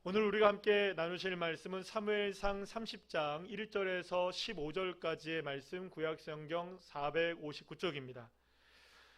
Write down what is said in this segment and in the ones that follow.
오늘 우리가 함께 나누실 말씀은 사무엘상 30장 1절에서 15절까지의 말씀, 구약성경 459쪽입니다.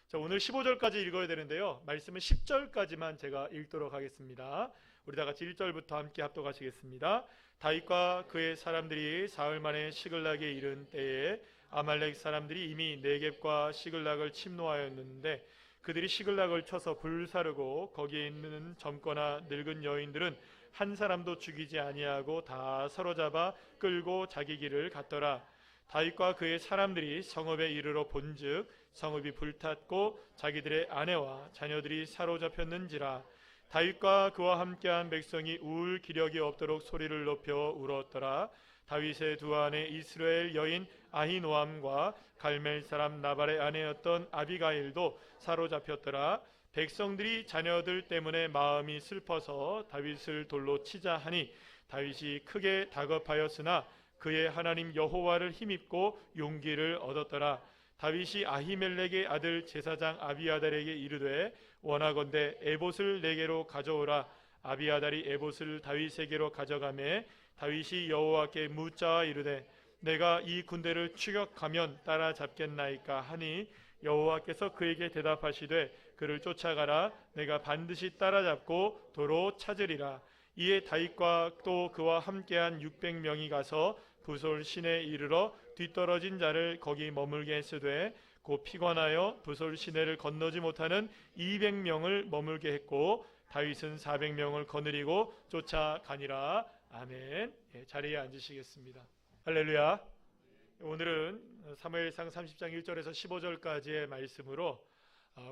자, 오늘 15절까지 읽어야 되는데요, 말씀은 10절까지만 제가 읽도록 하겠습니다. 우리 다 같이 1절부터 함께 합독하시겠습니다. 다윗과 그의 사람들이 사흘 만에 시글락에 이른 때에 아말렉 사람들이 이미 네겝과 시글락을 침노하였는데 그들이 시글락을 쳐서 불사르고 거기에 있는 젊거나 늙은 여인들은 한 사람도 죽이지 아니하고 다 사로잡아 끌고 자기 길을 갔더라. 다윗과 그의 사람들이 성읍에 이르러 본즉 성읍이 불탔고 자기들의 아내와 자녀들이 사로잡혔는지라. 다윗과 그와 함께한 백성이 울 기력이 없도록 소리를 높여 울었더라. 다윗의 두 아내 이스라엘 여인 아히노암과 갈멜 사람 나발의 아내였던 아비가일도 사로잡혔더라. 백성들이 자녀들 때문에 마음이 슬퍼서 다윗을 돌로 치자 하니 다윗이 크게 다급하였으나 그의 하나님 여호와를 힘입고 용기를 얻었더라. 다윗이 아히멜렉의 아들 제사장 아비아달에게 이르되 원하건대 에봇을 내게로 가져오라. 아비아달이 에봇을 다윗에게로 가져가매 다윗이 여호와께 묻자 이르되 내가 이 군대를 추격하면 따라잡겠나이까 하니 여호와께서 그에게 대답하시되 그를 쫓아가라. 내가 반드시 따라잡고 도로 찾으리라. 이에 다윗과 또 그와 함께한 600명이 가서 부솔 시내에 이르러 뒤떨어진 자를 거기 머물게 했으되 곧 피곤하여 부솔 시내를 건너지 못하는 200명을 머물게 했고 다윗은 400명을 거느리고 쫓아가니라. 아멘. 자리에 앉으시겠습니다. 할렐루야. 오늘은 사무엘상 30장 1절에서 15절까지의 말씀으로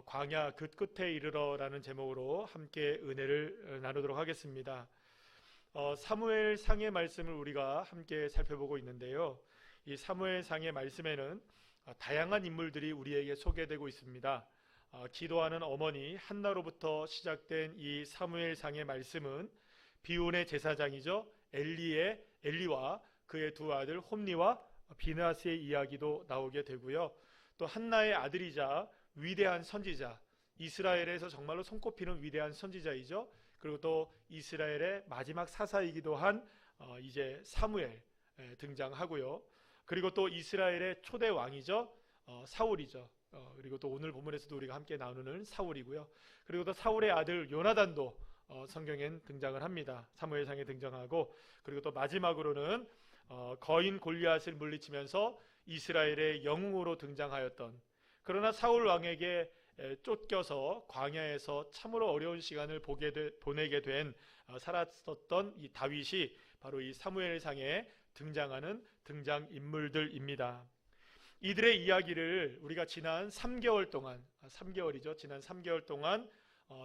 광야 그 끝에 이르러라는 제목으로 함께 은혜를 나누도록 하겠습니다. 사무엘상의 말씀을 우리가 함께 살펴보고 있는데요, 이 사무엘상의 말씀에는 다양한 인물들이 우리에게 소개되고 있습니다. 기도하는 어머니 한나로부터 시작된 이 사무엘상의 말씀은 비온의 제사장이죠, 엘리와 그의 두 아들 홈니와 비느하스의 이야기도 나오게 되고요, 또 한나의 아들이자 위대한 선지자, 이스라엘에서 정말로 손꼽히는 위대한 선지자이죠. 그리고 또 이스라엘의 마지막 사사이기도 한 이제 사무엘 등장하고요. 그리고 또 이스라엘의 초대 왕이죠, 사울이죠. 그리고 또 오늘 본문에서도 우리가 함께 나누는 사울이고요. 그리고 또 사울의 아들 요나단도 성경엔 등장을 합니다. 사무엘상에 등장하고, 그리고 또 마지막으로는 거인 골리앗을 물리치면서 이스라엘의 영웅으로 등장하였던, 그러나 사울 왕에게 쫓겨서 광야에서 참으로 어려운 시간을 보내게 된 살았었던 이 다윗이 바로 이 사무엘상에 등장하는 등장인물들입니다. 이들의 이야기를 우리가 지난 3개월 동안, 3개월이죠. 지난 3개월 동안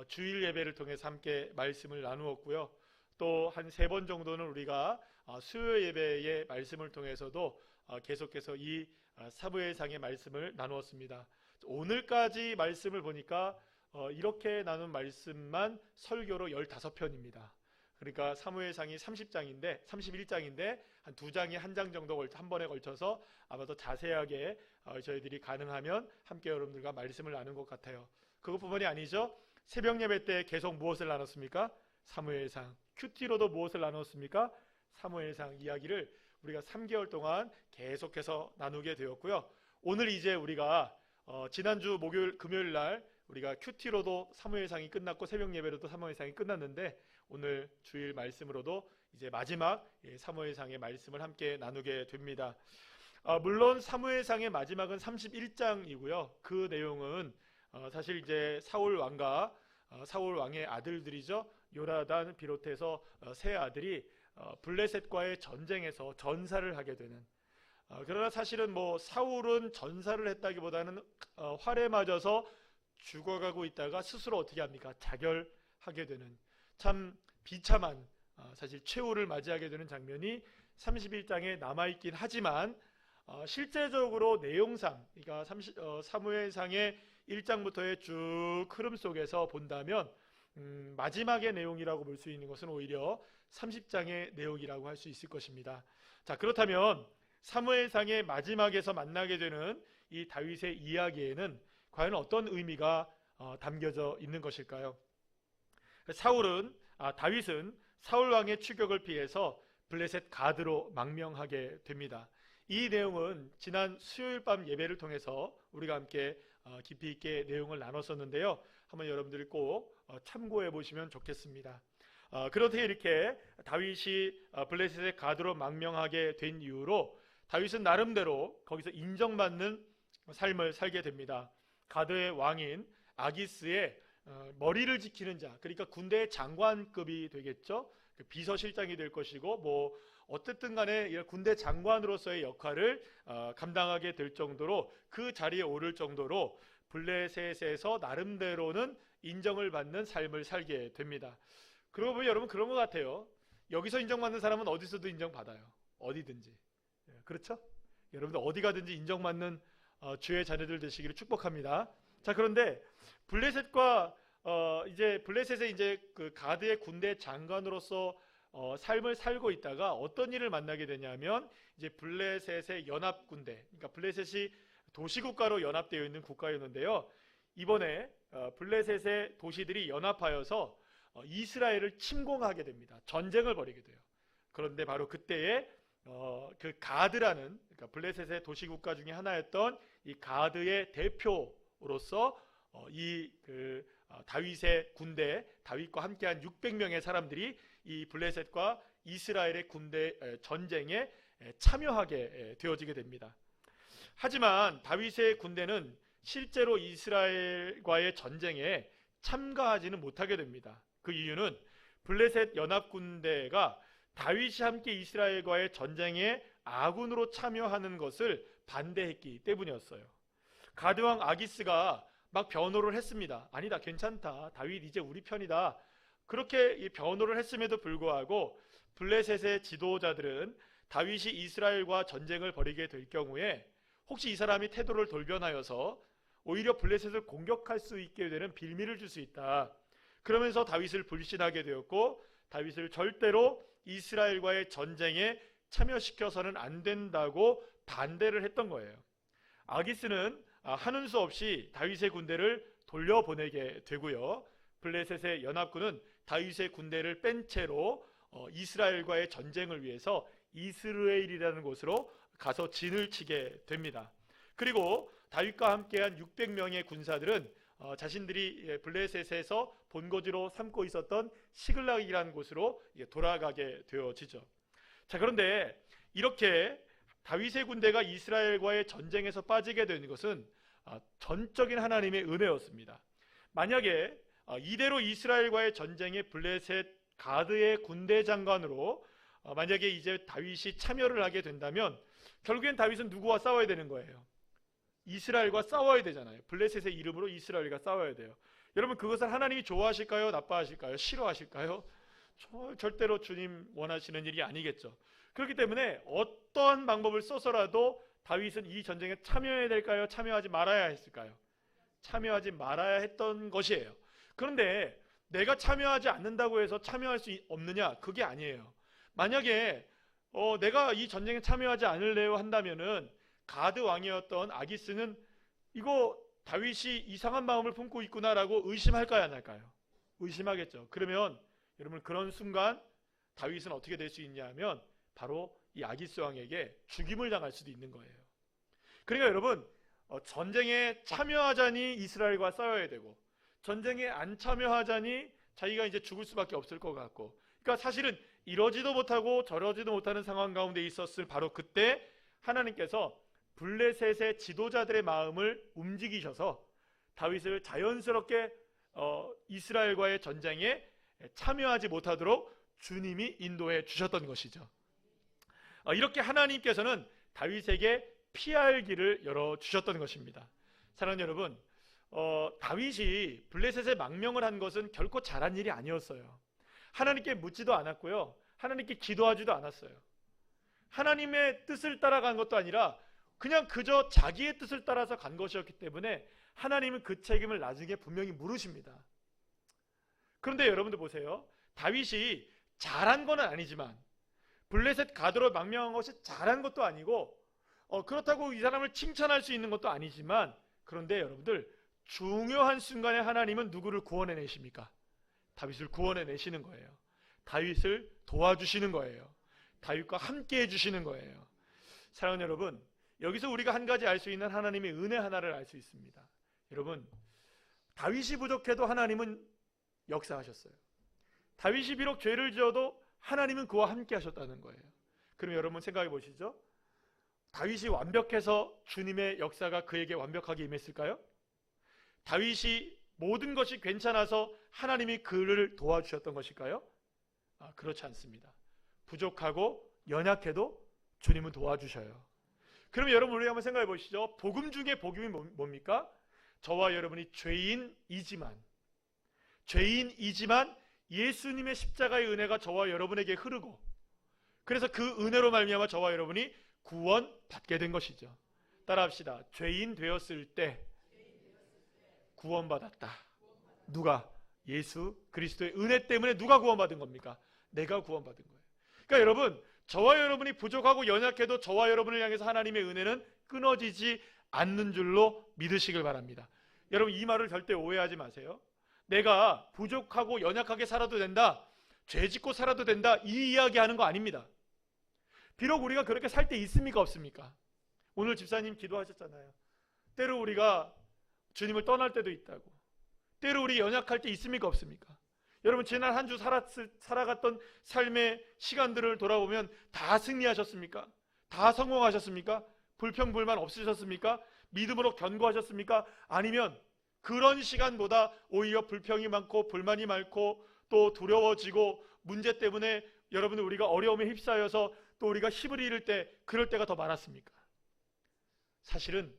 주일 예배를 통해서 함께 말씀을 나누었고요. 또 한 3번 정도는 우리가 수요 예배의 말씀을 통해서도 계속해서 이 사무엘상의 말씀을 나누었습니다. 오늘까지 말씀을 보니까 이렇게 나눈 말씀만 설교로 15편입니다. 그러니까 사무엘상이 31장인데 한 2장에 1장 정도 한 번에 걸쳐서 아마 더 자세하게 저희들이 가능하면 함께 여러분들과 말씀을 나눈 것 같아요. 그것뿐만이 아니죠. 새벽 예배 때 계속 무엇을 나눴습니까? 사무엘상. 큐티로도 무엇을 나눴습니까? 사무엘상 이야기를 우리가 3개월 동안 계속해서 나누게 되었고요. 오늘 이제 우리가 지난주 금요일 날 우리가 큐티로도 사무엘상이 끝났고 새벽 예배로도 사무엘상이 끝났는데 오늘 주일 말씀으로도 이제 마지막 사무엘상의 말씀을 함께 나누게 됩니다. 물론 사무엘상의 마지막은 31장이고요. 그 내용은 사실 이제 사울 왕의 아들들이죠. 요나단 비롯해서 세 아들이 블레셋과의 전쟁에서 전사를 하게 되는, 그러나 사실은 사울은 전사를 했다기보다는 활에 맞아서 죽어가고 있다가 스스로 어떻게 합니까? 자결하게 되는 참 비참한 사실 최후를 맞이하게 되는 장면이 31장에 남아있긴 하지만 실제적으로 내용상, 그러니까 사무엘상의 1장부터의 쭉 흐름 속에서 본다면 마지막의 내용이라고 볼 수 있는 것은 오히려 30장의 내용이라고 할 수 있을 것입니다. 자, 그렇다면 사무엘상의 마지막에서 만나게 되는 이 다윗의 이야기에는 과연 어떤 의미가 담겨져 있는 것일까요? 다윗은 사울 왕의 추격을 피해서 블레셋 가드로 망명하게 됩니다. 이 내용은 지난 수요일 밤 예배를 통해서 우리가 함께 깊이 있게 내용을 나눴었는데요. 한번 여러분들이 꼭 참고해 보시면 좋겠습니다. 그렇게 이렇게 다윗이 블레셋의 가드로 망명하게 된 이후로 다윗은 나름대로 거기서 인정받는 삶을 살게 됩니다. 가드의 왕인 아기스의 머리를 지키는 자, 그러니까 군대의 장관급이 되겠죠. 비서실장이 될 것이고, 뭐 어쨌든 간에 군대 장관으로서의 역할을 감당하게 될 정도로, 그 자리에 오를 정도로 블레셋에서 나름대로는 인정을 받는 삶을 살게 됩니다. 그러고 보면 여러분 그런 것 같아요. 여기서 인정받는 사람은 어디서도 인정받아요. 어디든지. 그렇죠? 여러분들 어디 가든지 인정받는 주의 자녀들 되시기를 축복합니다. 자, 그런데 블레셋과 이제 블레셋의 이제 그 가드의 군대 장관으로서 삶을 살고 있다가 어떤 일을 만나게 되냐면, 이제 블레셋의 연합 군대, 그러니까 블레셋이 도시국가로 연합되어 있는 국가였는데요. 이번에 블레셋의 도시들이 연합하여서 이스라엘을 침공하게 됩니다. 전쟁을 벌이게 돼요. 그런데 바로 그때에 그 가드라는, 그러니까 블레셋의 도시국가 중에 하나였던 이 가드의 대표로서 다윗의 군대, 다윗과 함께한 600명의 사람들이 이 블레셋과 이스라엘의 군대 전쟁에 참여하게 되어지게 됩니다. 하지만 다윗의 군대는 실제로 이스라엘과의 전쟁에 참가하지는 못하게 됩니다. 그 이유는 블레셋 연합군대가 다윗이 함께 이스라엘과의 전쟁에 아군으로 참여하는 것을 반대했기 때문이었어요. 가드왕 아기스가 막 변호를 했습니다. 아니다, 괜찮다, 다윗 이제 우리 편이다. 그렇게 변호를 했음에도 불구하고 블레셋의 지도자들은 다윗이 이스라엘과 전쟁을 벌이게 될 경우에 혹시 이 사람이 태도를 돌변하여서 오히려 블레셋을 공격할 수 있게 되는 빌미를 줄 수 있다. 그러면서 다윗을 불신하게 되었고, 다윗을 절대로 이스라엘과의 전쟁에 참여시켜서는 안 된다고 반대를 했던 거예요. 아기스는 하는 수 없이 다윗의 군대를 돌려보내게 되고요. 블레셋의 연합군은 다윗의 군대를 뺀 채로 이스라엘과의 전쟁을 위해서 이스르엘이라는 곳으로 가서 진을 치게 됩니다. 그리고 다윗과 함께한 600명의 군사들은 자신들이 블레셋에서 본거지로 삼고 있었던 시글락이라는 곳으로 돌아가게 되어지죠. 자, 그런데 이렇게 다윗의 군대가 이스라엘과의 전쟁에서 빠지게 된 것은 전적인 하나님의 은혜였습니다. 만약에 이대로 이스라엘과의 전쟁에 블레셋 가드의 군대 장관으로 만약에 이제 다윗이 참여를 하게 된다면 결국엔 다윗은 누구와 싸워야 되는 거예요? 이스라엘과 싸워야 되잖아요. 블레셋의 이름으로 이스라엘과 싸워야 돼요. 여러분, 그것을 하나님이 좋아하실까요? 나빠하실까요? 싫어하실까요? 절대로 주님 원하시는 일이 아니겠죠. 그렇기 때문에 어떠한 방법을 써서라도 다윗은 이 전쟁에 참여해야 될까요? 참여하지 말아야 했을까요? 참여하지 말아야 했던 것이에요. 그런데 내가 참여하지 않는다고 해서 참여할 수 없느냐? 그게 아니에요. 만약에 내가 이 전쟁에 참여하지 않을래요 한다면은 가드 왕이었던 아기스는 이거 다윗이 이상한 마음을 품고 있구나라고 의심할까요, 안 할까요? 의심하겠죠. 그러면 여러분, 그런 순간 다윗은 어떻게 될 수 있냐면 바로 이 아기스 왕에게 죽임을 당할 수도 있는 거예요. 그러니까 여러분, 전쟁에 참여하자니 이스라엘과 싸워야 되고, 전쟁에 안 참여하자니 자기가 이제 죽을 수밖에 없을 것 같고, 그러니까 사실은 이러지도 못하고 저러지도 못하는 상황 가운데 있었을 바로 그때 하나님께서 블레셋의 지도자들의 마음을 움직이셔서 다윗을 자연스럽게 이스라엘과의 전쟁에 참여하지 못하도록 주님이 인도해 주셨던 것이죠. 이렇게 하나님께서는 다윗에게 피할 길을 열어주셨던 것입니다. 사랑하는 여러분, 다윗이 블레셋에 망명을 한 것은 결코 잘한 일이 아니었어요. 하나님께 묻지도 않았고요, 하나님께 기도하지도 않았어요. 하나님의 뜻을 따라간 것도 아니라 그냥 그저 자기의 뜻을 따라서 간 것이었기 때문에 하나님은 그 책임을 나중에 분명히 물으십니다. 그런데 여러분들 보세요. 다윗이 잘한 건 아니지만, 블레셋 가드로 망명한 것이 잘한 것도 아니고, 그렇다고 이 사람을 칭찬할 수 있는 것도 아니지만, 그런데 여러분들, 중요한 순간에 하나님은 누구를 구원해내십니까? 다윗을 구원해내시는 거예요. 다윗을 도와주시는 거예요. 다윗과 함께 해주시는 거예요. 사랑하는 여러분, 여기서 우리가 한 가지 알 수 있는 하나님의 은혜 하나를 알 수 있습니다. 여러분, 다윗이 부족해도 하나님은 역사하셨어요. 다윗이 비록 죄를 지어도 하나님은 그와 함께 하셨다는 거예요. 그럼 여러분 생각해 보시죠. 다윗이 완벽해서 주님의 역사가 그에게 완벽하게 임했을까요? 다윗이 모든 것이 괜찮아서 하나님이 그를 도와주셨던 것일까요? 그렇지 않습니다. 부족하고 연약해도 주님은 도와주셔요. 그럼 여러분 우리 한번 생각해 보시죠. 복음 중에 복음이 뭡니까? 저와 여러분이 죄인이지만 예수님의 십자가의 은혜가 저와 여러분에게 흐르고, 그래서 그 은혜로 말미암아 저와 여러분이 구원받게 된 것이죠. 따라합시다. 죄인 되었을 때 구원받았다. 누가? 예수 그리스도의 은혜 때문에 누가 구원받은 겁니까? 내가 구원받은 거예요. 그러니까 여러분, 저와 여러분이 부족하고 연약해도 저와 여러분을 향해서 하나님의 은혜는 끊어지지 않는 줄로 믿으시길 바랍니다. 여러분, 이 말을 절대 오해하지 마세요. 내가 부족하고 연약하게 살아도 된다, 죄 짓고 살아도 된다, 이 이야기하는 거 아닙니다. 비록 우리가 그렇게 살 때 있습니까 없습니까? 오늘 집사님 기도하셨잖아요. 때로 우리가 주님을 떠날 때도 있다고. 때로 우리 연약할 때 있습니까 없습니까? 여러분, 지난 한 주 살아갔던 삶의 시간들을 돌아보면 다 승리하셨습니까? 다 성공하셨습니까? 불평불만 없으셨습니까? 믿음으로 견고하셨습니까? 아니면 그런 시간보다 오히려 불평이 많고 불만이 많고 또 두려워지고 문제 때문에 여러분 우리가 어려움에 휩싸여서 또 우리가 힘을 잃을 때, 그럴 때가 더 많았습니까? 사실은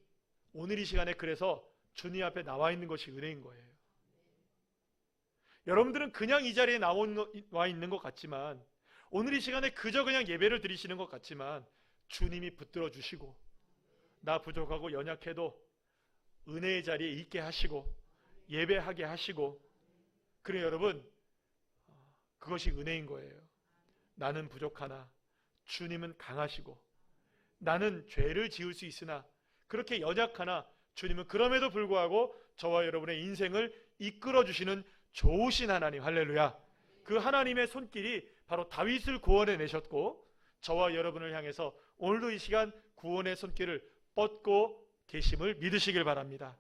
오늘 이 시간에 그래서 주님 앞에 나와 있는 것이 은혜인 거예요. 여러분들은 그냥 이 자리에 나와 있는 것 같지만, 오늘 이 시간에 그저 그냥 예배를 드리시는 것 같지만 주님이 붙들어 주시고 나 부족하고 연약해도 은혜의 자리에 있게 하시고 예배하게 하시고, 그래 여러분, 그것이 은혜인 거예요. 나는 부족하나 주님은 강하시고, 나는 죄를 지을 수 있으나 그렇게 연약하나 주님은 그럼에도 불구하고 저와 여러분의 인생을 이끌어 주시는 좋으신 하나님, 할렐루야. 그 하나님의 손길이 바로 다윗을 구원해 내셨고 저와 여러분을 향해서 오늘도 이 시간 구원의 손길을 뻗고 계심을 믿으시길 바랍니다.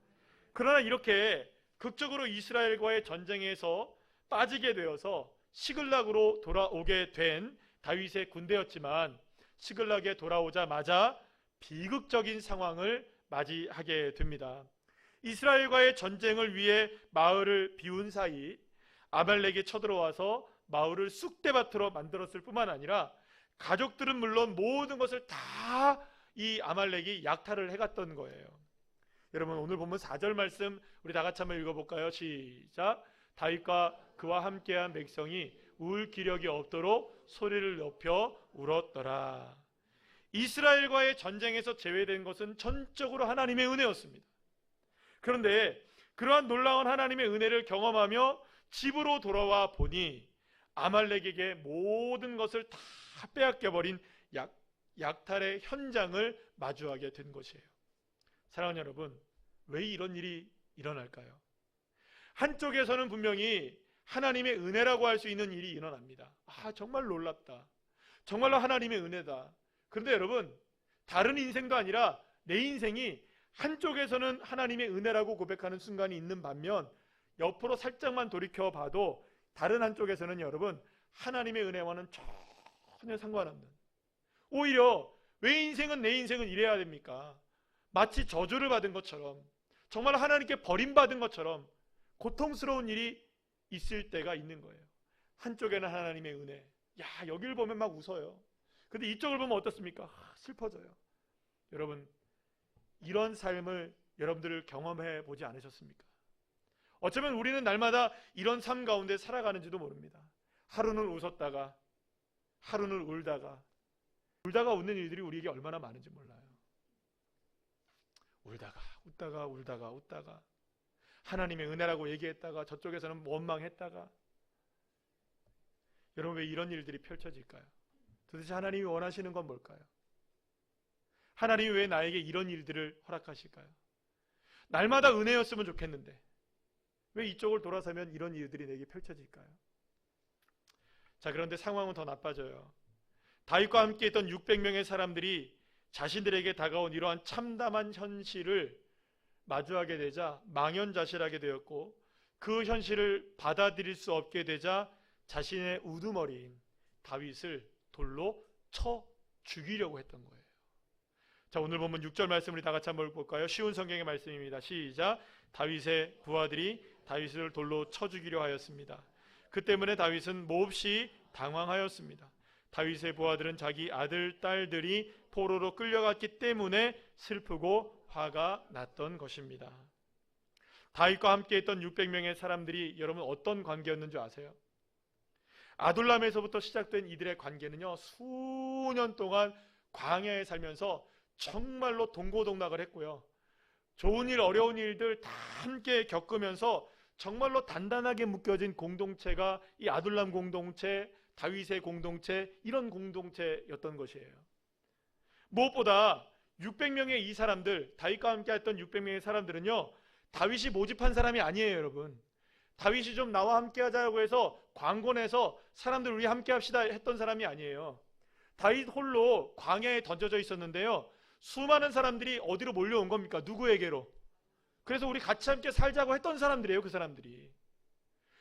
그러나 이렇게 극적으로 이스라엘과의 전쟁에서 빠지게 되어서 시글락으로 돌아오게 된 다윗의 군대였지만, 시글락에 돌아오자마자 비극적인 상황을 맞이하게 됩니다. 이스라엘과의 전쟁을 위해 마을을 비운 사이 아말렉이 쳐들어와서 마을을 쑥대밭으로 만들었을 뿐만 아니라 가족들은 물론 모든 것을 다 이 아말렉이 약탈을 해갔던 거예요. 여러분, 오늘 보면 4절 말씀 우리 다 같이 한번 읽어볼까요? 시작. 다윗과 그와 함께한 백성이 울 기력이 없도록 소리를 높여 울었더라. 이스라엘과의 전쟁에서 제외된 것은 전적으로 하나님의 은혜였습니다. 그런데 그러한 놀라운 하나님의 은혜를 경험하며 집으로 돌아와 보니 아말렉에게 모든 것을 다 빼앗겨버린 약탈의 현장을 마주하게 된 것이에요. 사랑하는 여러분, 왜 이런 일이 일어날까요? 한쪽에서는 분명히 하나님의 은혜라고 할 수 있는 일이 일어납니다. 정말 놀랍다, 정말로 하나님의 은혜다. 그런데 여러분, 다른 인생도 아니라 내 인생이 한쪽에서는 하나님의 은혜라고 고백하는 순간이 있는 반면, 옆으로 살짝만 돌이켜 봐도 다른 한쪽에서는 여러분 하나님의 은혜와는 전혀 상관없는, 오히려 왜 인생은 내 인생은 이래야 됩니까? 마치 저주를 받은 것처럼, 정말 하나님께 버림받은 것처럼 고통스러운 일이 있을 때가 있는 거예요. 한쪽에는 하나님의 은혜, 여기를 보면 막 웃어요. 근데 이쪽을 보면 어떻습니까? 슬퍼져요. 여러분, 이런 삶을 여러분들 경험해 보지 않으셨습니까? 어쩌면 우리는 날마다 이런 삶 가운데 살아가는지도 모릅니다. 하루는 웃었다가 하루는 울다가 웃는 일들이 우리에게 얼마나 많은지 몰라요. 웃다가 하나님의 은혜라고 얘기했다가 저쪽에서는 원망했다가. 여러분, 왜 이런 일들이 펼쳐질까요? 도대체 하나님이 원하시는 건 뭘까요? 하나님이 왜 나에게 이런 일들을 허락하실까요? 날마다 은혜였으면 좋겠는데 왜 이쪽을 돌아서면 이런 일들이 내게 펼쳐질까요? 자, 그런데 상황은 더 나빠져요. 다윗과 함께 있던 600명의 사람들이 자신들에게 다가온 이러한 참담한 현실을 마주하게 되자 망연자실하게 되었고, 그 현실을 받아들일 수 없게 되자 자신의 우두머리인 다윗을 돌로 쳐 죽이려고 했던 거예요. 자, 오늘 본문 6절 말씀 우리 다 같이 한번 볼까요? 쉬운 성경의 말씀입니다. 시작. 다윗의 부하들이 다윗을 돌로 쳐 죽이려 하였습니다. 그 때문에 다윗은 몹시 당황하였습니다. 다윗의 부하들은 자기 아들, 딸들이 포로로 끌려갔기 때문에 슬프고 화가 났던 것입니다. 다윗과 함께 있던 600명의 사람들이 여러분 어떤 관계였는 줄 아세요? 아둘람에서부터 시작된 이들의 관계는요, 수년 동안 광야에 살면서 정말로 동고동락을 했고요, 좋은 일 어려운 일들 다 함께 겪으면서 정말로 단단하게 묶여진 공동체가 이 아둘람 공동체, 다윗의 공동체, 이런 공동체였던 것이에요. 무엇보다 600명의 이 사람들, 다윗과 함께 했던 600명의 사람들은요, 다윗이 모집한 사람이 아니에요. 여러분, 다윗이 좀 나와 함께 하자고 해서 광곤에서 사람들 우리 함께 합시다 했던 사람이 아니에요. 다윗 홀로 광야에 던져져 있었는데요, 수많은 사람들이 어디로 몰려온 겁니까? 누구에게로? 그래서 우리 같이 함께 살자고 했던 사람들이에요. 그 사람들이.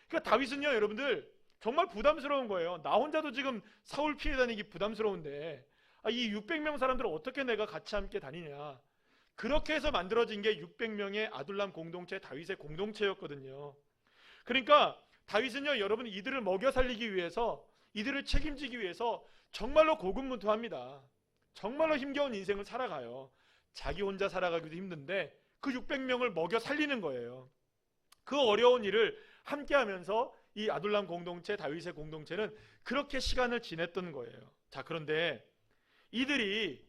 그러니까 다윗은요, 여러분들 정말 부담스러운 거예요. 나 혼자도 지금 사울 피해 다니기 부담스러운데 이 600명 사람들을 어떻게 내가 같이 함께 다니냐. 그렇게 해서 만들어진 게 600명의 아둘람 공동체, 다윗의 공동체였거든요. 그러니까 다윗은요, 여러분 이들을 먹여 살리기 위해서, 이들을 책임지기 위해서 정말로 고군분투합니다. 정말로 힘겨운 인생을 살아가요. 자기 혼자 살아가기도 힘든데 그 600명을 먹여 살리는 거예요. 그 어려운 일을 함께 하면서 이 아둘람 공동체, 다윗의 공동체는 그렇게 시간을 지냈던 거예요. 자, 그런데 이들이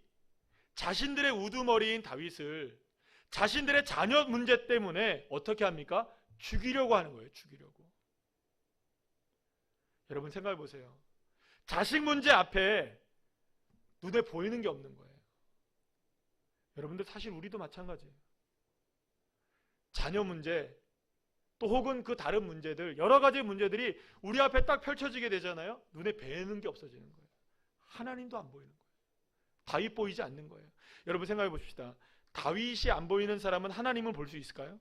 자신들의 우두머리인 다윗을 자신들의 자녀 문제 때문에 어떻게 합니까? 죽이려고 하는 거예요. 죽이려고. 여러분 생각해 보세요. 자식 문제 앞에 눈에 보이는 게 없는 거예요. 여러분들 사실 우리도 마찬가지예요. 자녀 문제, 또 혹은 그 다른 문제들, 여러 가지 문제들이 우리 앞에 딱 펼쳐지게 되잖아요. 눈에 뵈는 게 없어지는 거예요. 하나님도 안 보이는 거예요. 다윗 보이지 않는 거예요. 여러분 생각해 봅시다. 다윗이 안 보이는 사람은 하나님을 볼 수 있을까요?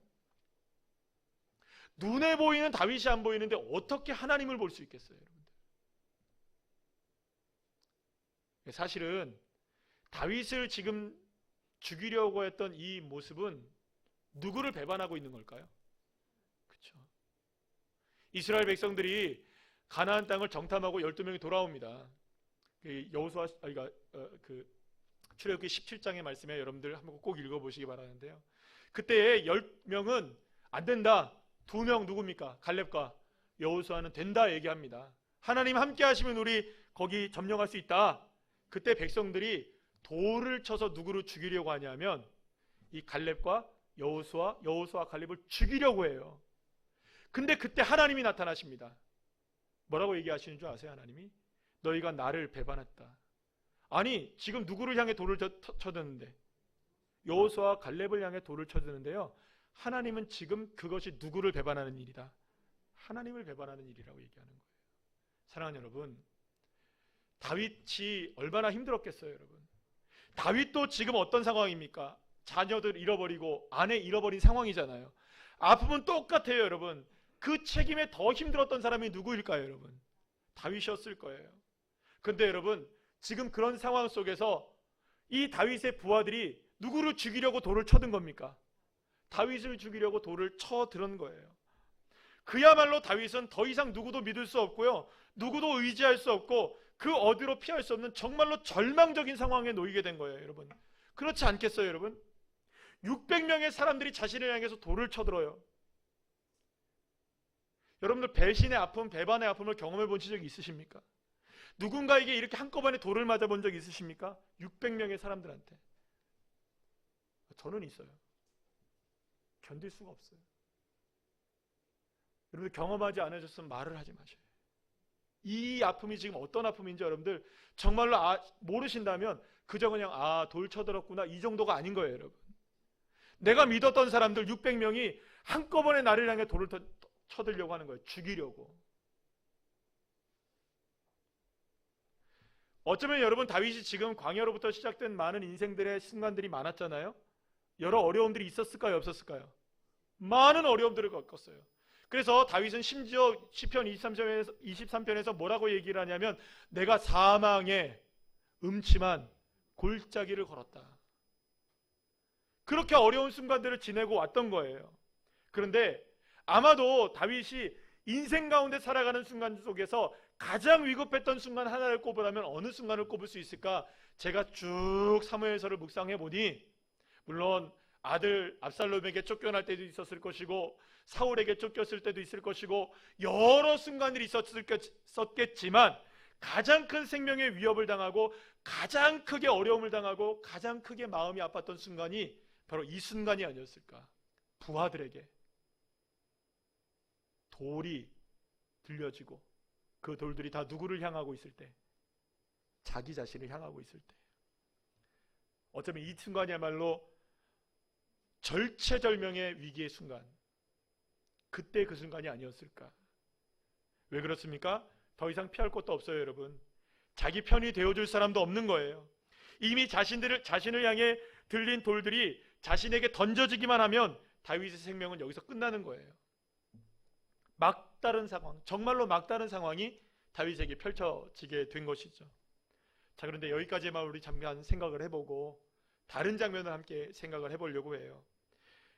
눈에 보이는 다윗이 안 보이는데 어떻게 하나님을 볼 수 있겠어요, 여러분들? 사실은 다윗을 지금 죽이려고 했던 이 모습은 누구를 배반하고 있는 걸까요? 그렇죠. 이스라엘 백성들이 가나안 땅을 정탐하고 12명이 돌아옵니다. 여호수아 출애굽기 17장의 말씀에 여러분들 한번 꼭 읽어보시기 바라는데요. 그때 10명은 안 된다. 2명 누굽니까? 갈렙과 여호수아는 된다 얘기합니다. 하나님 함께 하시면 우리 거기 점령할 수 있다. 그때 백성들이 돌을 쳐서 누구를 죽이려고 하냐면 이 갈렙과 여호수아 갈렙을 죽이려고 해요. 근데 그때 하나님이 나타나십니다. 뭐라고 얘기하시는 줄 아세요? 하나님이 너희가 나를 배반했다. 아니 지금 누구를 향해 돌을 쳐드는데? 여호수아 갈렙을 향해 돌을 쳐드는데요, 하나님은 지금 그것이 누구를 배반하는 일이다? 하나님을 배반하는 일이라고 얘기하는 거예요. 사랑하는 여러분, 다윗이 얼마나 힘들었겠어요. 여러분, 다윗도 지금 어떤 상황입니까? 자녀들 잃어버리고 아내 잃어버린 상황이잖아요. 아픔은 똑같아요. 여러분, 그 책임에 더 힘들었던 사람이 누구일까요? 여러분, 다윗이었을 거예요. 근데 여러분, 지금 그런 상황 속에서 이 다윗의 부하들이 누구를 죽이려고 돌을 쳐든 겁니까? 다윗을 죽이려고 돌을 쳐들은 거예요. 그야말로 다윗은 더 이상 누구도 믿을 수 없고요, 누구도 의지할 수 없고 그 어디로 피할 수 없는 정말로 절망적인 상황에 놓이게 된 거예요. 여러분, 그렇지 않겠어요? 여러분, 600명의 사람들이 자신을 향해서 돌을 쳐들어요. 여러분들 배신의 아픔, 배반의 아픔을 경험해 본 적이 있으십니까? 누군가에게 이렇게 한꺼번에 돌을 맞아본 적 있으십니까? 600명의 사람들한테. 저는 있어요. 견딜 수가 없어요. 여러분들 경험하지 않으셨으면 말을 하지 마셔요. 이 아픔이 지금 어떤 아픔인지 여러분들 정말로 모르신다면 그저 그냥 돌 쳐들었구나 이 정도가 아닌 거예요. 여러분, 내가 믿었던 사람들 600명이 한꺼번에 나를 향해 돌을 쳐들려고 하는 거예요. 죽이려고. 어쩌면 여러분 다윗이 지금 광야로부터 시작된 많은 인생들의 순간들이 많았잖아요. 여러 어려움들이 있었을까요? 없었을까요? 많은 어려움들을 겪었어요. 그래서 다윗은 심지어 시편 23편에서 뭐라고 얘기를 하냐면 내가 사망의 음침한 골짜기를 걸었다. 그렇게 어려운 순간들을 지내고 왔던 거예요. 그런데 아마도 다윗이 인생 가운데 살아가는 순간 속에서 가장 위급했던 순간 하나를 꼽으라면 어느 순간을 꼽을 수 있을까? 제가 쭉 사무엘서를 묵상해 보니 물론 아들 압살롬에게 쫓겨날 때도 있었을 것이고 사울에게 쫓겼을 때도 있을 것이고 여러 순간들이 있었겠지만 가장 큰 생명의 위협을 당하고 가장 크게 어려움을 당하고 가장 크게 마음이 아팠던 순간이 바로 이 순간이 아니었을까? 부하들에게 돌이 들려지고 그 돌들이 다 누구를 향하고 있을 때? 자기 자신을 향하고 있을 때. 어쩌면 이 순간이야말로 절체절명의 위기의 순간, 그때 그 순간이 아니었을까? 왜 그렇습니까? 더 이상 피할 곳도 없어요, 여러분. 자기 편이 되어줄 사람도 없는 거예요. 이미 자신을 향해 들린 돌들이 자신에게 던져지기만 하면 다윗의 생명은 여기서 끝나는 거예요. 막다른 상황, 정말로 막다른 상황이 다윗에게 펼쳐지게 된 것이죠. 자, 그런데 여기까지만 우리 잠깐 생각을 해보고 다른 장면을 함께 생각을 해보려고 해요.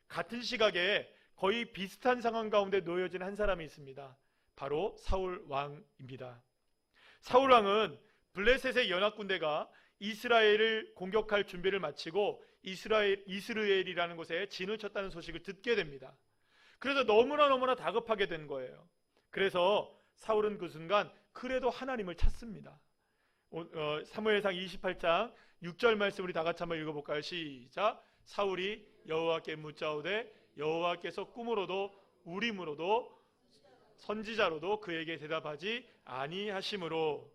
같은 시각에 거의 비슷한 상황 가운데 놓여진 한 사람이 있습니다. 바로 사울 왕입니다. 사울 왕은 블레셋의 연합군대가 이스라엘을 공격할 준비를 마치고 이스라엘이라는 곳에 진을 쳤다는 소식을 듣게 됩니다. 그래서 너무나 다급하게 된 거예요. 그래서 사울은 그 순간 그래도 하나님을 찾습니다. 사무엘상 28장 6절 말씀 우리 다 같이 한번 읽어볼까요? 시작. 사울이 여호와께 묻자오되 여호와께서 꿈으로도 우림으로도 선지자로도 그에게 대답하지 아니하심으로.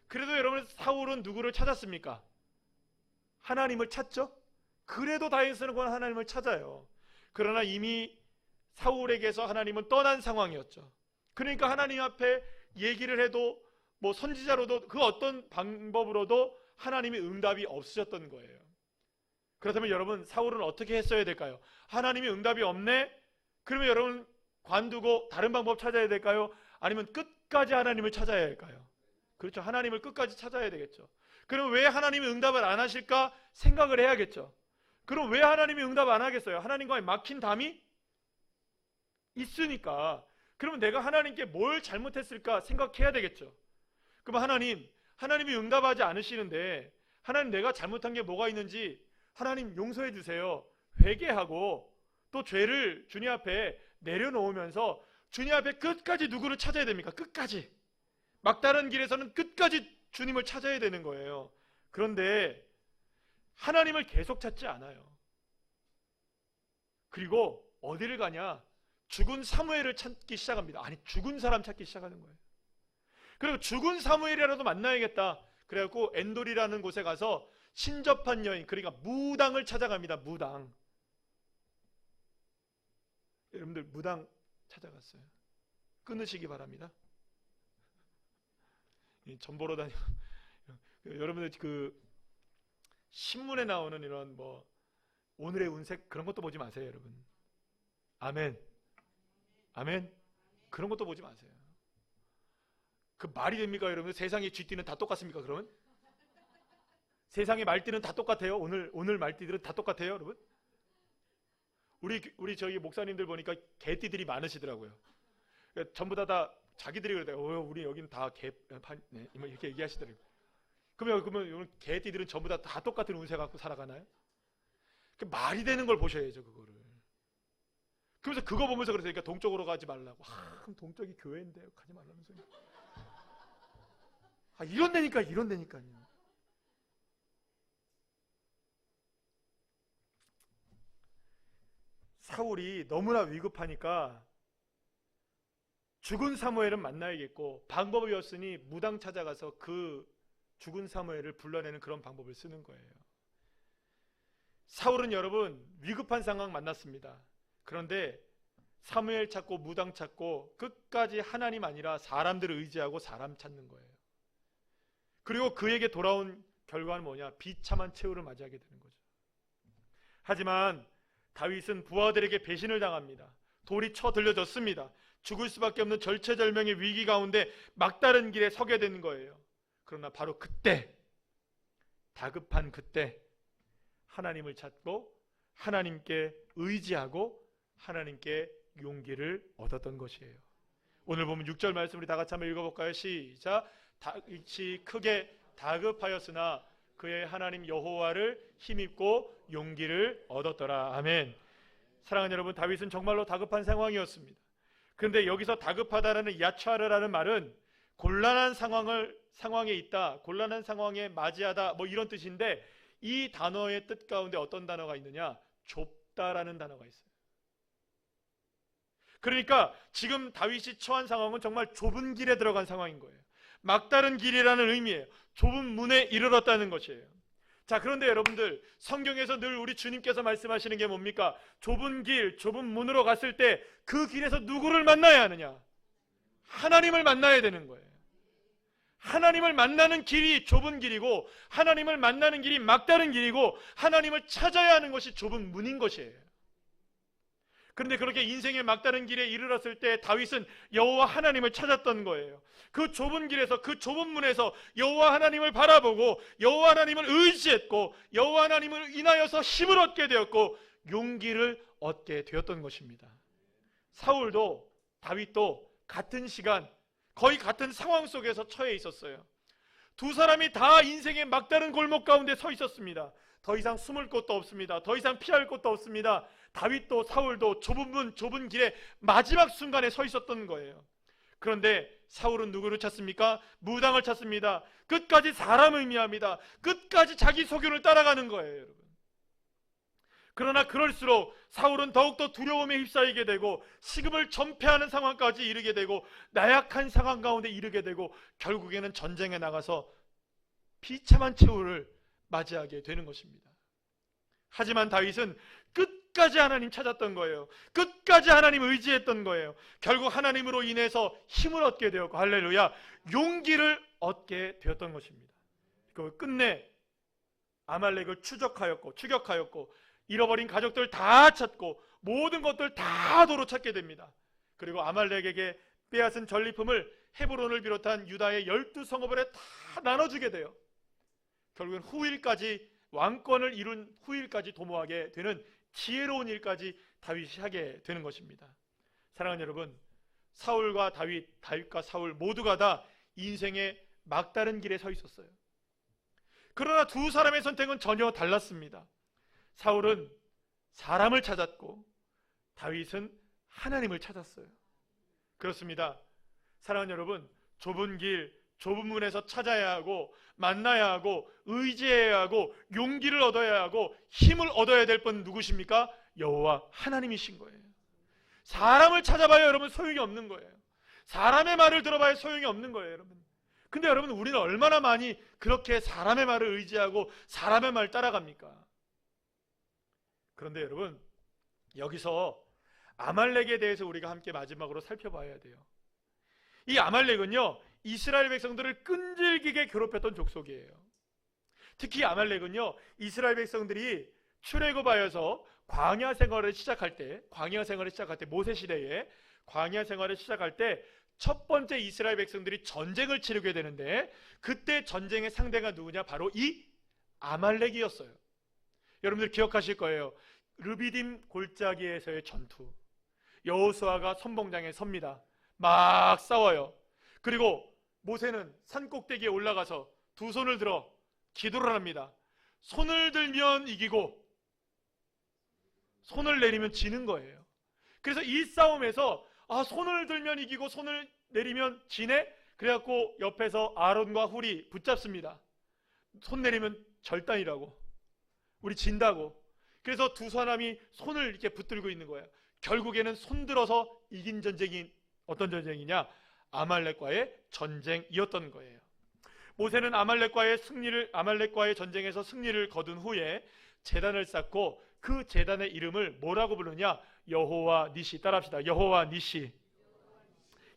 그래도 여러분 사울은 누구를 찾았습니까? 하나님을 찾죠? 그래도 다윗은 하나님을 찾아요. 그러나 이미 사울에게서 하나님은 떠난 상황이었죠. 그러니까 하나님 앞에 얘기를 해도 뭐 선지자로도 그 어떤 방법으로도 하나님의 응답이 없으셨던 거예요. 그렇다면 여러분 사울은 어떻게 했어야 될까요? 하나님의 응답이 없네? 그러면 여러분 관두고 다른 방법 찾아야 될까요? 아니면 끝까지 하나님을 찾아야 할까요? 그렇죠. 하나님을 끝까지 찾아야 되겠죠. 그럼 왜 하나님이 응답을 안 하실까 생각을 해야겠죠. 그럼 왜 하나님이 응답 안 하겠어요? 하나님과의 막힌 담이 있으니까. 그러면 내가 하나님께 뭘 잘못했을까 생각해야 되겠죠. 그럼 하나님이 응답하지 않으시는데 하나님 내가 잘못한 게 뭐가 있는지 하나님 용서해 주세요. 회개하고 또 죄를 주님 앞에 내려놓으면서 주님 앞에 끝까지 누구를 찾아야 됩니까? 끝까지. 막다른 길에서는 끝까지 주님을 찾아야 되는 거예요. 그런데 하나님을 계속 찾지 않아요. 그리고 어디를 가냐? 죽은 사무엘을 찾기 시작합니다. 아니 죽은 사람 찾기 시작하는 거예요. 그리고 죽은 사무엘이라도 만나야겠다. 그래갖고 엔돌이라는 곳에 가서 신접한 여인, 그러니까 무당을 찾아갑니다. 무당. 여러분들 무당 찾아갔어요. 끊으시기 바랍니다. 전 보러 다니고 여러분들 그 신문에 나오는 이런 뭐 오늘의 운세 그런 것도 보지 마세요, 여러분. 아멘. 아멘. 그런 것도 보지 마세요. 그 말이 됩니까, 여러분? 세상의 쥐띠는 다 똑같습니까, 그러면? 세상의 말띠는 다 똑같아요? 오늘 말띠들은 다 똑같아요, 여러분? 우리 저기 목사님들 보니까 개띠들이 많으시더라고요. 전부 다 자기들이 그러대요. 우리 여기는 다 네, 이렇게 얘기하시더라고요. 그러면 개띠들은 전부 다 똑같은 운세 갖고 살아가나요? 말이 되는 걸 보셔야죠, 그거를. 그러면서 그거 보면서 그러니까 동쪽으로 가지 말라고. 동쪽이 교회인데 가지 말라면서. 이런 데니까요. 사울이 너무나 위급하니까 죽은 사무엘은 만나야겠고 방법이 없으니 무당 찾아가서 그 죽은 사무엘을 불러내는 그런 방법을 쓰는 거예요. 사울은 여러분 위급한 상황 만났습니다. 그런데 사무엘 찾고 무당 찾고 끝까지 하나님 아니라 사람들을 의지하고 사람 찾는 거예요. 그리고 그에게 돌아온 결과는 뭐냐? 비참한 최후를 맞이하게 되는 거죠. 하지만 다윗은 부하들에게 배신을 당합니다. 돌이 쳐들려졌습니다. 죽을 수밖에 없는 절체절명의 위기 가운데 막다른 길에 서게 되는 거예요. 그러나 바로 그때, 다급한 그때 하나님을 찾고 하나님께 의지하고 하나님께 용기를 얻었던 것이에요. 오늘 보면 6절 말씀 우리 다 같이 한번 읽어볼까요? 시작. 다윗이 크게 다급하였으나 그의 하나님 여호와를 힘입고 용기를 얻었더라. 아멘. 사랑하는 여러분, 다윗은 정말로 다급한 상황이었습니다. 그런데 여기서 다급하다라는 야차르라는 말은 곤란한 상황에 있다, 곤란한 상황에 맞이하다, 뭐 이런 뜻인데, 이 단어의 뜻 가운데 어떤 단어가 있느냐? 좁다라는 단어가 있어요. 그러니까 지금 다윗이 처한 상황은 정말 좁은 길에 들어간 상황인 거예요. 막다른 길이라는 의미예요. 좁은 문에 이르렀다는 것이에요. 자, 그런데 여러분들, 성경에서 늘 우리 주님께서 말씀하시는 게 뭡니까? 좁은 길, 좁은 문으로 갔을 때 그 길에서 누구를 만나야 하느냐? 하나님을 만나야 되는 거예요. 하나님을 만나는 길이 좁은 길이고, 하나님을 만나는 길이 막다른 길이고, 하나님을 찾아야 하는 것이 좁은 문인 것이에요. 그런데 그렇게 인생의 막다른 길에 이르렀을 때 다윗은 여호와 하나님을 찾았던 거예요. 그 좁은 길에서, 그 좁은 문에서 여호와 하나님을 바라보고 여호와 하나님을 의지했고 여호와 하나님을 인하여서 힘을 얻게 되었고 용기를 얻게 되었던 것입니다. 사울도 다윗도 같은 시간, 거의 같은 상황 속에서 처해 있었어요. 두 사람이 다 인생의 막다른 골목 가운데 서 있었습니다. 더 이상 숨을 곳도 없습니다. 더 이상 피할 곳도 없습니다. 다윗도 사울도 좁은 문, 좁은 길의 마지막 순간에 서 있었던 거예요. 그런데 사울은 누구를 찾습니까? 무당을 찾습니다. 끝까지 사람을 의미합니다. 끝까지 자기 소견을 따라가는 거예요, 여러분. 그러나 그럴수록 사울은 더욱더 두려움에 휩싸이게 되고 시금을 전폐하는 상황까지 이르게 되고 나약한 상황 가운데 이르게 되고 결국에는 전쟁에 나가서 비참한 최후를 맞이하게 되는 것입니다. 하지만 다윗은 끝까지 하나님 찾았던 거예요. 끝까지 하나님 의지했던 거예요. 결국 하나님으로 인해서 힘을 얻게 되었고, 할렐루야, 용기를 얻게 되었던 것입니다. 그 끝내 아말렉을 추격하였고 잃어버린 가족들 다 찾고 모든 것들 다 도로 찾게 됩니다. 그리고 아말렉에게 빼앗은 전리품을 헤브론을 비롯한 유다의 12성읍에 다 나눠주게 돼요. 결국은 후일까지, 왕권을 이룬 후일까지 도모하게 되는 지혜로운 일까지 다윗이 하게 되는 것입니다. 사랑하는 여러분, 사울과 다윗과 사울 모두가 다 인생의 막다른 길에 서 있었어요. 그러나 두 사람의 선택은 전혀 달랐습니다. 사울은 사람을 찾았고 다윗은 하나님을 찾았어야 그렇습니다. 사랑하는 여러분, 좁은 길, 좁은 문에서 찾아야 하고 만나야 하고 의지해야 하고 용기를 얻어야 하고 힘을 얻어야 될 분 누구십니까? 여호와 하나님이신 거예요. 사람을 찾아봐야 여러분 소용이 없는 거예요. 사람의 말을 들어봐야 소용이 없는 거예요, 여러분. 근데 여러분, 우리는 얼마나 많이 그렇게 사람의 말을 의지하고 사람의 말 따라갑니까? 그런데 여러분, 여기서 아말렉에 대해서 우리가 함께 마지막으로 살펴봐야 돼요. 이 아말렉은요, 이스라엘 백성들을 끈질기게 괴롭혔던 족속이에요. 특히 아말렉은요, 이스라엘 백성들이 출애굽하여서 광야 생활을 시작할 때 모세 시대에 광야 생활을 시작할 때 첫 번째 이스라엘 백성들이 전쟁을 치르게 되는데, 그때 전쟁의 상대가 누구냐? 바로 이 아말렉이었어요. 여러분들 기억하실 거예요. 르비딤 골짜기에서의 전투. 여호수아가 선봉장에 섭니다. 막 싸워요. 그리고 모세는 산 꼭대기에 올라가서 두 손을 들어 기도를 합니다. 손을 들면 이기고 손을 내리면 지는 거예요. 그래서 이 싸움에서 손을 들면 이기고 손을 내리면 지네? 그래갖고 옆에서 아론과 훌이 붙잡습니다. 손 내리면 절단이라고, 우리 진다고. 그래서 두 사람이 손을 이렇게 붙들고 있는 거예요. 결국에는 손들어서 이긴 전쟁이 어떤 전쟁이냐? 아말렉과의 전쟁이었던 거예요. 모세는 아말렉과의 전쟁에서 승리를 거둔 후에 제단을 쌓고 그 제단의 이름을 뭐라고 부르냐? 여호와 니시. 따라합시다. 여호와 니시.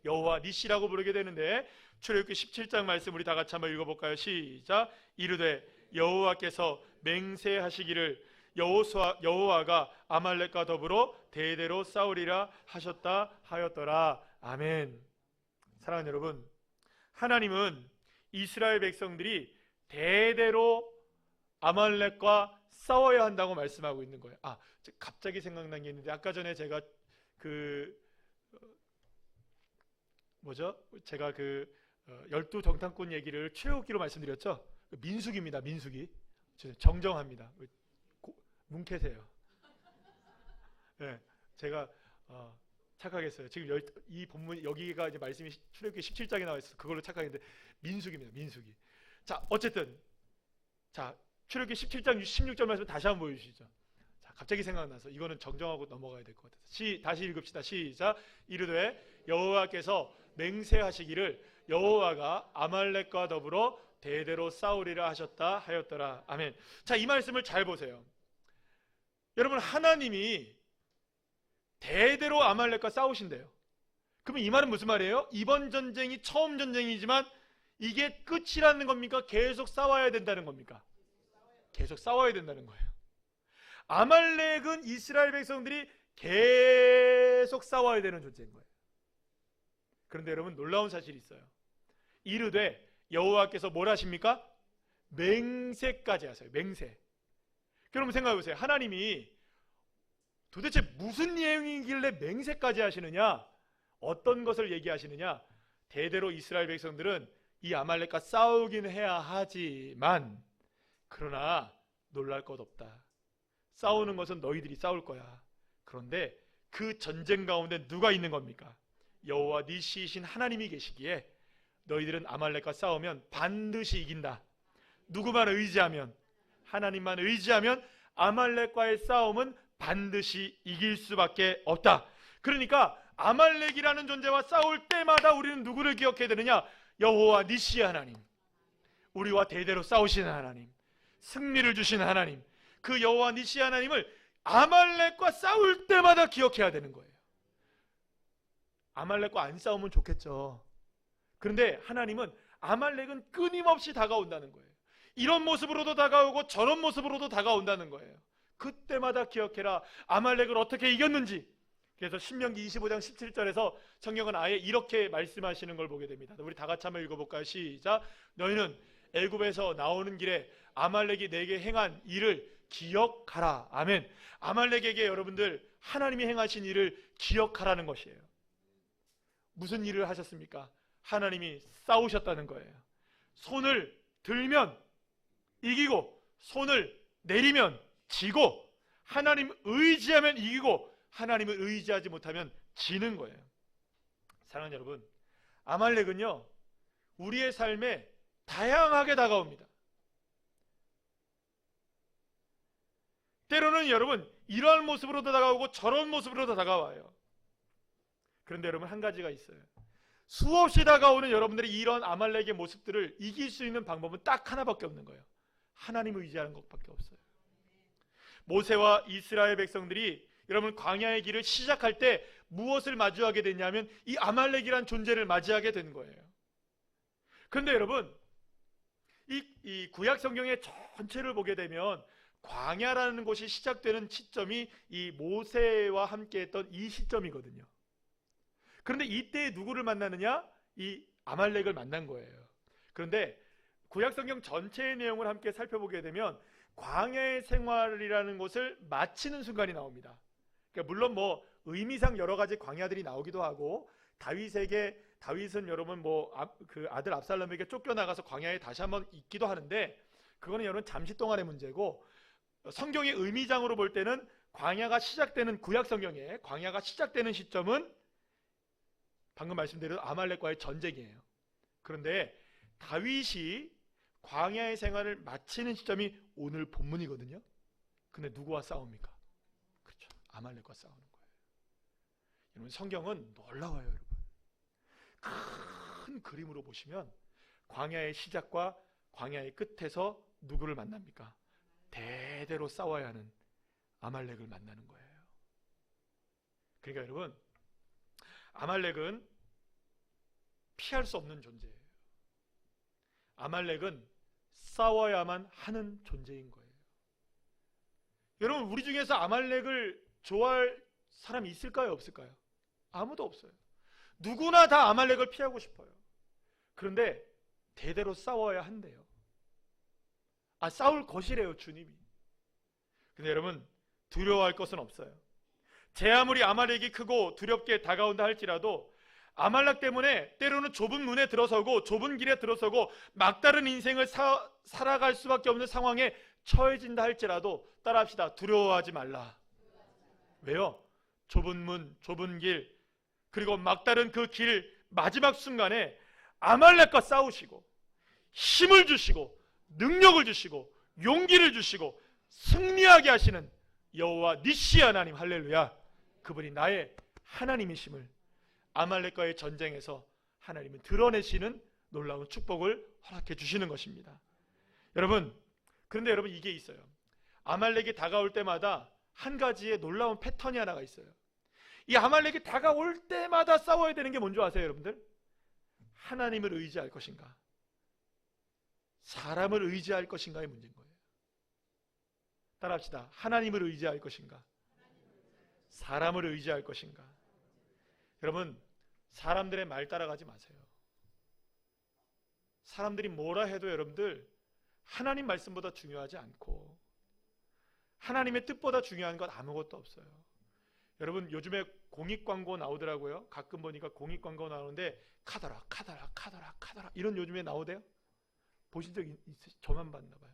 여호와 니시라고 부르게 되는데, 출애굽기 17장 말씀 우리 다 같이 한번 읽어볼까요? 시작. 이르되 여호와께서 맹세하시기를 여호와가 아말렉과 더불어 대대로 싸우리라 하셨다 하였더라. 아멘. 사랑하는 여러분, 하나님은 이스라엘 백성들이 대대로 아말렉과 싸워야 한다고 말씀하고 있는 거예요. 갑자기 생각난 게 있는데, 아까 전에 제가 제가 12정탐꾼 얘기를 출애굽기로 말씀드렸죠. 민수기입니다. 민수기. 정정합니다. 뭉개세요. 네, 제가 착각했어요. 지금 이 본문 여기가 이제 말씀이 출애굽기 17장에 나와 있어서 그걸로 착각했는데 민수기입니다. 민수기. 자, 어쨌든 출애굽기 17장 16절 말씀 다시 한번 보여주시죠. 자, 갑자기 생각나서 이거는 정정하고 넘어가야 될 것 같아서 다시 읽읍시다. 시작. 이르되 여호와께서 맹세하시기를 여호와가 아말렉과 더불어 대대로 싸우리라 하셨다 하였더라. 아멘. 자, 이 말씀을 잘 보세요. 여러분, 하나님이 대대로 아말렉과 싸우신대요. 그러면 이 말은 무슨 말이에요? 이번 전쟁이 처음 전쟁이지만 이게 끝이라는 겁니까? 계속 싸워야 된다는 겁니까? 계속 싸워야 된다는 거예요. 아말렉은 이스라엘 백성들이 계속 싸워야 되는 존재인 거예요. 그런데 여러분, 놀라운 사실이 있어요. 이르되 여호와께서 뭘 하십니까? 맹세까지 하세요. 맹세. 여러분 생각해 보세요. 하나님이 도대체 무슨 내용이길래 맹세까지 하시느냐? 어떤 것을 얘기하시느냐? 대대로 이스라엘 백성들은 이 아말렉과 싸우긴 해야 하지만, 그러나 놀랄 것 없다. 싸우는 것은 너희들이 싸울 거야. 그런데 그 전쟁 가운데 누가 있는 겁니까? 여호와 니시이신 하나님이 계시기에 너희들은 아말렉과 싸우면 반드시 이긴다. 누구만 의지하면, 하나님만 의지하면 아말렉과의 싸움은 반드시 이길 수밖에 없다. 그러니까 아말렉이라는 존재와 싸울 때마다 우리는 누구를 기억해야 되느냐? 여호와 니시의 하나님, 우리와 대대로 싸우시는 하나님, 승리를 주시는 하나님, 그 여호와 니시의 하나님을 아말렉과 싸울 때마다 기억해야 되는 거예요. 아말렉과 안 싸우면 좋겠죠. 그런데 하나님은 아말렉은 끊임없이 다가온다는 거예요. 이런 모습으로도 다가오고 저런 모습으로도 다가온다는 거예요. 그때마다 기억해라. 아말렉을 어떻게 이겼는지. 그래서 신명기 25장 17절에서 성경은 아예 이렇게 말씀하시는 걸 보게 됩니다. 우리 다 같이 한번 읽어볼까요? 시작. 너희는 애굽에서 나오는 길에 아말렉이 내게 행한 일을 기억하라. 아멘. 아말렉에게 여러분들 하나님이 행하신 일을 기억하라는 것이에요. 무슨 일을 하셨습니까? 하나님이 싸우셨다는 거예요. 손을 들면 이기고, 손을 내리면 지고, 하나님 의지하면 이기고, 하나님을 의지하지 못하면 지는 거예요. 사랑하는 여러분, 아말렉은요, 우리의 삶에 다양하게 다가옵니다. 때로는 여러분 이러한 모습으로도 다가오고 저런 모습으로도 다가와요. 그런데 여러분, 한 가지가 있어요. 수없이 다가오는 여러분들이 이런 아말렉의 모습들을 이길 수 있는 방법은 딱 하나밖에 없는 거예요. 하나님을 의지하는 것밖에 없어요. 모세와 이스라엘 백성들이 여러분 광야의 길을 시작할 때 무엇을 마주하게 됐냐면 이 아말렉이란 존재를 맞이하게 된 거예요. 그런데 여러분, 이 구약 성경의 전체를 보게 되면 광야라는 곳이 시작되는 시점이 이 모세와 함께 했던 이 시점이거든요. 그런데 이때 누구를 만나느냐? 이 아말렉을 만난 거예요. 그런데 구약 성경 전체의 내용을 함께 살펴보게 되면 광야의 생활이라는 것을 마치는 순간이 나옵니다. 그러니까 물론 뭐 의미상 여러 가지 광야들이 나오기도 하고, 다윗은 여러분 그 아들 압살롬에게 쫓겨나가서 광야에 다시 한번 있기도 하는데, 그거는 여러분 잠시 동안의 문제고, 성경의 의미상으로 볼 때는 광야가 시작되는, 구약 성경에 광야가 시작되는 시점은 방금 말씀드린 아말렉과의 전쟁이에요. 그런데 다윗이 광야의 생활을 마치는 시점이 오늘 본문이거든요. 근데 누구와 싸웁니까? 그렇죠, 아말렉과 싸우는 거예요. 여러분, 성경은 놀라워요. 여러분, 큰 그림으로 보시면 광야의 시작과 광야의 끝에서 누구를 만납니까? 대대로 싸워야 하는 아말렉을 만나는 거예요. 그러니까 여러분, 아말렉은 피할 수 없는 존재예요. 아말렉은 싸워야만 하는 존재인 거예요. 여러분, 우리 중에서 아말렉을 좋아할 사람이 있을까요? 없을까요? 아무도 없어요. 누구나 다 아말렉을 피하고 싶어요. 그런데 대대로 싸워야 한대요. 싸울 것이래요, 주님이. 근데 여러분, 두려워할 것은 없어요. 제 아무리 아말렉이 크고 두렵게 다가온다 할지라도 아말렉 때문에 때로는 좁은 문에 들어서고 좁은 길에 들어서고 막다른 인생을 살아갈 수밖에 없는 상황에 처해진다 할지라도 따라합시다. 두려워하지 말라. 왜요? 좁은 문, 좁은 길, 그리고 막다른 그 길 마지막 순간에 아말렉과 싸우시고 힘을 주시고 능력을 주시고 용기를 주시고 승리하게 하시는 여호와 니시 하나님, 할렐루야. 그분이 나의 하나님이심을 아말렉과의 전쟁에서 하나님은 드러내시는 놀라운 축복을 허락해 주시는 것입니다. 여러분, 그런데 여러분, 이게 있어요. 아말렉이 다가올 때마다 한 가지의 놀라운 패턴이 하나가 있어요. 이 아말렉이 다가올 때마다 싸워야 되는 게 뭔지 아세요, 여러분들? 하나님을 의지할 것인가, 사람을 의지할 것인가의 문제인 거예요. 따라합시다. 하나님을 의지할 것인가, 사람을 의지할 것인가. 여러분, 사람들의 말 따라가지 마세요. 사람들이 뭐라 해도 여러분들 하나님 말씀보다 중요하지 않고 하나님의 뜻보다 중요한 건 아무것도 없어요. 여러분, 요즘에 공익광고 나오더라고요. 가끔 보니까 공익광고 나오는데 카더라 이런 요즘에 나오대요. 보신 적 있으세요? 저만 봤나 봐요.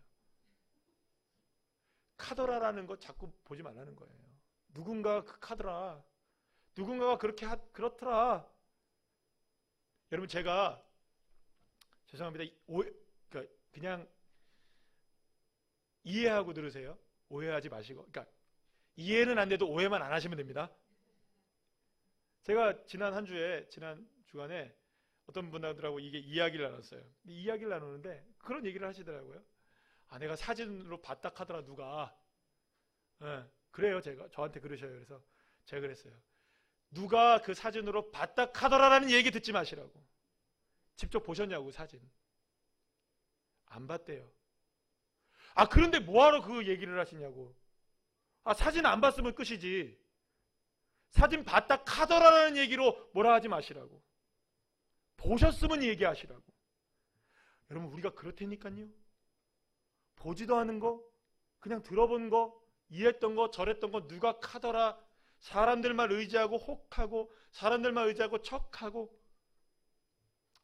카더라라는 거 자꾸 보지 말라는 거예요. 누군가가 그 카더라, 누군가가 그렇더라. 여러분, 제가 죄송합니다. 그냥 이해하고 들으세요. 오해하지 마시고. 그러니까 이해는 안 돼도 오해만 안 하시면 됩니다. 제가 지난 주간에 어떤 분들하고 이게 이야기를 나눴어요. 이야기를 나누는데 그런 얘기를 하시더라고요. 내가 사진으로 봤다 하더라 누가. 그래요. 저한테 그러셔요. 그래서 제가 그랬어요. 누가 그 사진으로 봤다 하더라라는 얘기 듣지 마시라고. 직접 보셨냐고, 사진. 안 봤대요. 그런데 뭐하러 그 얘기를 하시냐고. 사진 안 봤으면 끝이지. 사진 봤다 카더라라는 얘기로 뭐라 하지 마시라고. 보셨으면 얘기하시라고. 여러분, 우리가 그렇다니까요. 보지도 않은 거, 그냥 들어본 거, 이랬던 거, 저랬던 거 누가 카더라, 사람들만 의지하고 혹하고 사람들만 의지하고 척하고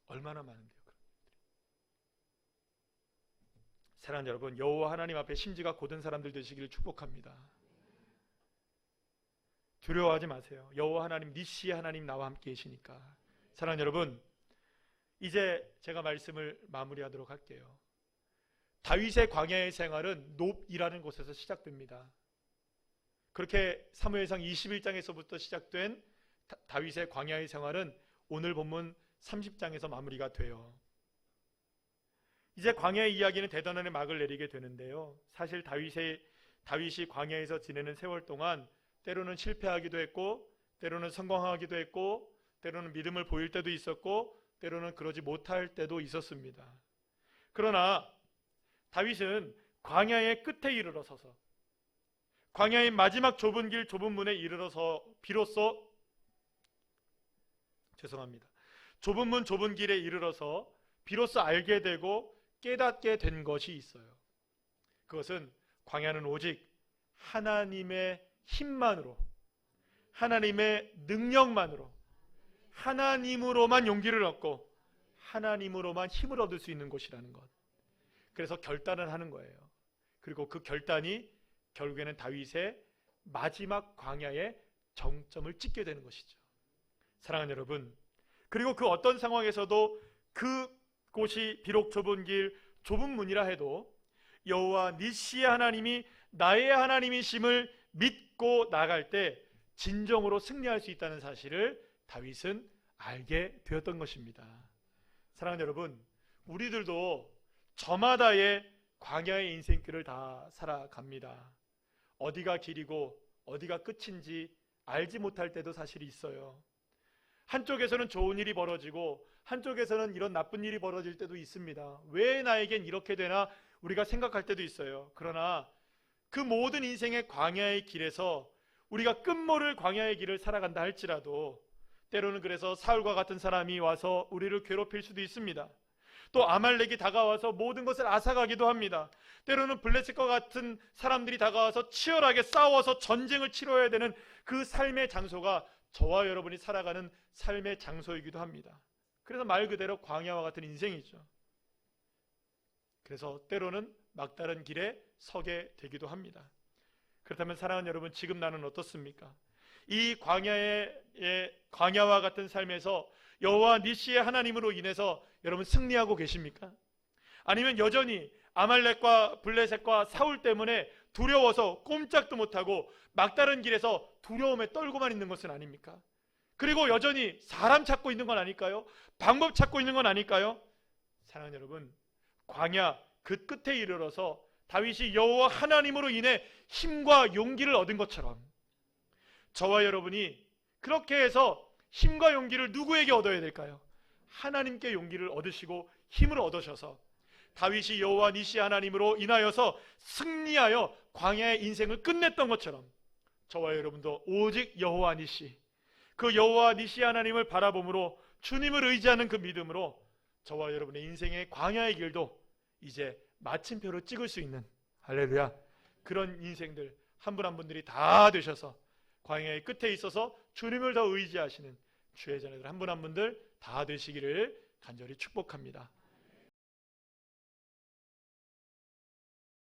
얼마나 많은데요. 사랑하는 여러분, 여호와 하나님 앞에 심지가 곧은 사람들 되시기를 축복합니다. 두려워하지 마세요. 여호와 하나님, 니시 하나님 나와 함께 계시니까. 사랑하는 여러분, 이제 제가 말씀을 마무리하도록 할게요. 다윗의 광야의 생활은 놉이라는 곳에서 시작됩니다. 그렇게 사무엘상 21장에서부터 시작된 다윗의 광야의 생활은 오늘 본문 30장에서 마무리가 돼요. 이제 광야의 이야기는 대단원의 막을 내리게 되는데요. 사실 다윗이 광야에서 지내는 세월 동안 때로는 실패하기도 했고, 때로는 성공하기도 했고, 때로는 믿음을 보일 때도 있었고, 때로는 그러지 못할 때도 있었습니다. 그러나 다윗은 광야의 끝에 이르러서서, 광야의 마지막 좁은 길, 좁은 문에 이르러서 비로소 좁은 문, 좁은 길에 이르러서 비로소 알게 되고 깨닫게 된 것이 있어요. 그것은 광야는 오직 하나님의 힘만으로, 하나님의 능력만으로, 하나님으로만 용기를 얻고 하나님으로만 힘을 얻을 수 있는 곳이라는 것. 그래서 결단을 하는 거예요. 그리고 그 결단이 결국에는 다윗의 마지막 광야의 정점을 찍게 되는 것이죠. 사랑하는 여러분, 그리고 그 어떤 상황에서도 그곳이 비록 좁은 길, 좁은 문이라 해도 여호와 니시의 하나님이 나의 하나님이심을 믿고 나갈 때 진정으로 승리할 수 있다는 사실을 다윗은 알게 되었던 것입니다. 사랑하는 여러분, 우리들도 저마다의 광야의 인생길을 다 살아갑니다. 어디가 길이고 어디가 끝인지 알지 못할 때도 사실 있어요. 한쪽에서는 좋은 일이 벌어지고 한쪽에서는 이런 나쁜 일이 벌어질 때도 있습니다. 왜 나에겐 이렇게 되나 우리가 생각할 때도 있어요. 그러나 그 모든 인생의 광야의 길에서 우리가 끝모를 광야의 길을 살아간다 할지라도 때로는 그래서 사울과 같은 사람이 와서 우리를 괴롭힐 수도 있습니다. 또 아말렉이 다가와서 모든 것을 앗아가기도 합니다. 때로는 블레셋과 같은 사람들이 다가와서 치열하게 싸워서 전쟁을 치러야 되는 그 삶의 장소가 저와 여러분이 살아가는 삶의 장소이기도 합니다. 그래서 말 그대로 광야와 같은 인생이죠. 그래서 때로는 막다른 길에 서게 되기도 합니다. 그렇다면 사랑하는 여러분, 지금 나는 어떻습니까? 이 광야와 같은 삶에서 여호와 니시의 하나님으로 인해서 여러분 승리하고 계십니까? 아니면 여전히 아말렉과 블레셋과 사울 때문에 두려워서 꼼짝도 못하고 막다른 길에서 두려움에 떨고만 있는 것은 아닙니까? 그리고 여전히 사람 찾고 있는 건 아닐까요? 방법 찾고 있는 건 아닐까요? 사랑하는 여러분, 광야 그 끝에 이르러서 다윗이 여호와 하나님으로 인해 힘과 용기를 얻은 것처럼 저와 여러분이 그렇게 해서 힘과 용기를 누구에게 얻어야 될까요? 하나님께 용기를 얻으시고 힘을 얻으셔서 다윗이 여호와 니시 하나님으로 인하여서 승리하여 광야의 인생을 끝냈던 것처럼 저와 여러분도 오직 여호와 니시, 그 여호와 니시 하나님을 바라봄으로 주님을 의지하는 그 믿음으로 저와 여러분의 인생의 광야의 길도 이제 마침표를 찍을 수 있는, 할렐루야, 그런 인생들 한 분 한 분들이 다 되셔서 광야의 끝에 있어서 주님을 더 의지하시는 주의 자녀들 한 분 한 분들 다 되시기를 간절히 축복합니다.